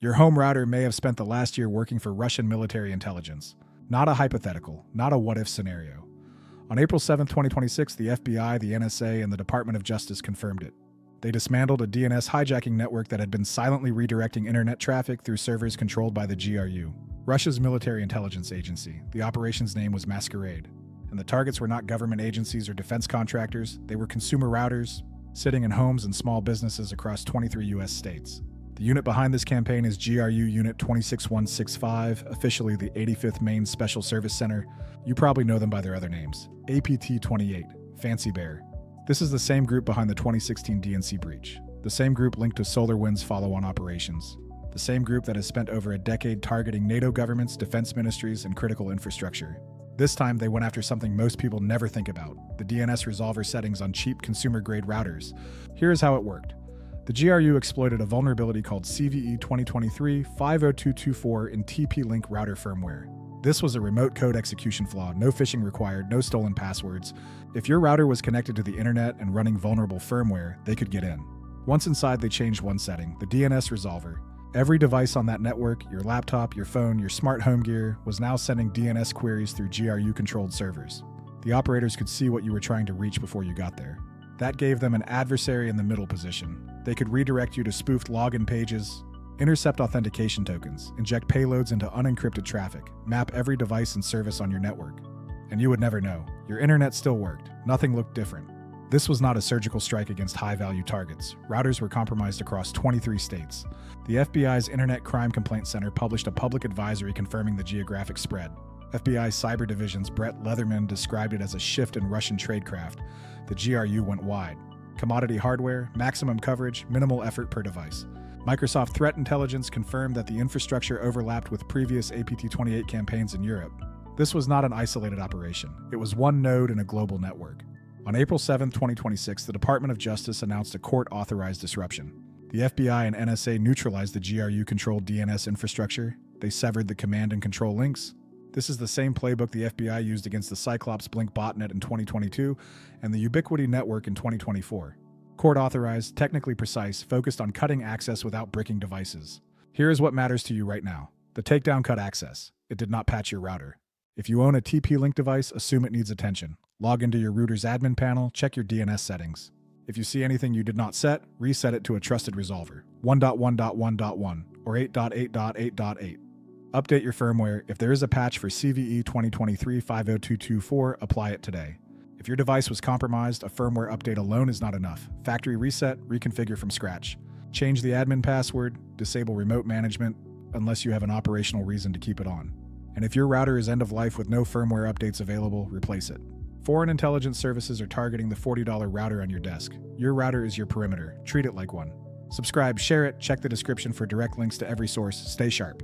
Your home router may have spent the last year working for Russian military intelligence. Not a hypothetical, not a what-if scenario. On April 7, 2026, the FBI, the NSA, and the Department of Justice confirmed it. They dismantled a DNS hijacking network that had been silently redirecting internet traffic through servers controlled by the GRU, Russia's military intelligence agency. The operation's name was Masquerade. And the targets were not government agencies or defense contractors, they were consumer routers, sitting in homes and small businesses across 23 U.S. states. The unit behind this campaign is GRU Unit 26165, officially the 85th Maine Special Service Center. You probably know them by their other names. APT-28, Fancy Bear. This is the same group behind the 2016 DNC breach. The same group linked to SolarWinds follow-on operations. The same group that has spent over a decade targeting NATO governments, defense ministries, and critical infrastructure. This time, they went after something most people never think about, the DNS resolver settings on cheap consumer-grade routers. Here's how it worked. The GRU exploited a vulnerability called CVE 2023-50224 in TP-Link router firmware. This was a remote code execution flaw, no phishing required, no stolen passwords. If your router was connected to the internet and running vulnerable firmware, they could get in. Once inside, they changed one setting, the DNS resolver. Every device on that network, your laptop, your phone, your smart home gear, was now sending DNS queries through GRU-controlled servers. The operators could see what you were trying to reach before you got there. That gave them an adversary-in-the-middle position. They could redirect you to spoofed login pages, intercept authentication tokens, inject payloads into unencrypted traffic, map every device and service on your network. And you would never know. Your internet still worked. Nothing looked different. This was not a surgical strike against high-value targets. Routers were compromised across 23 states. The FBI's Internet Crime Complaint Center published a public advisory confirming the geographic spread. FBI Cyber Division's Brett Leatherman described it as a shift in Russian tradecraft. The GRU went wide. Commodity hardware, maximum coverage, minimal effort per device. Microsoft Threat Intelligence confirmed that the infrastructure overlapped with previous APT-28 campaigns in Europe. This was not an isolated operation. It was one node in a global network. On April 7, 2026, the Department of Justice announced a court-authorized disruption. The FBI and NSA neutralized the GRU-controlled DNS infrastructure. They severed the command and control links. This is the same playbook the FBI used against the Cyclops Blink botnet in 2022 and the Ubiquity network in 2024. Court-authorized, technically precise, focused on cutting access without bricking devices. Here is what matters to you right now. The takedown cut access. It did not patch your router. If you own a TP-Link device, assume it needs attention. Log into your router's admin panel, check your DNS settings. If you see anything you did not set, reset it to a trusted resolver, 1.1.1.1 or 8.8.8.8. Update your firmware. If there is a patch for CVE 2023-50224, apply it today. If your device was compromised, a firmware update alone is not enough. Factory reset, reconfigure from scratch. Change the admin password, disable remote management, unless you have an operational reason to keep it on. And if your router is end of life with no firmware updates available, replace it. Foreign intelligence services are targeting the $40 router on your desk. Your router is your perimeter. Treat it like one. Subscribe, share it, check the description for direct links to every source. Stay sharp.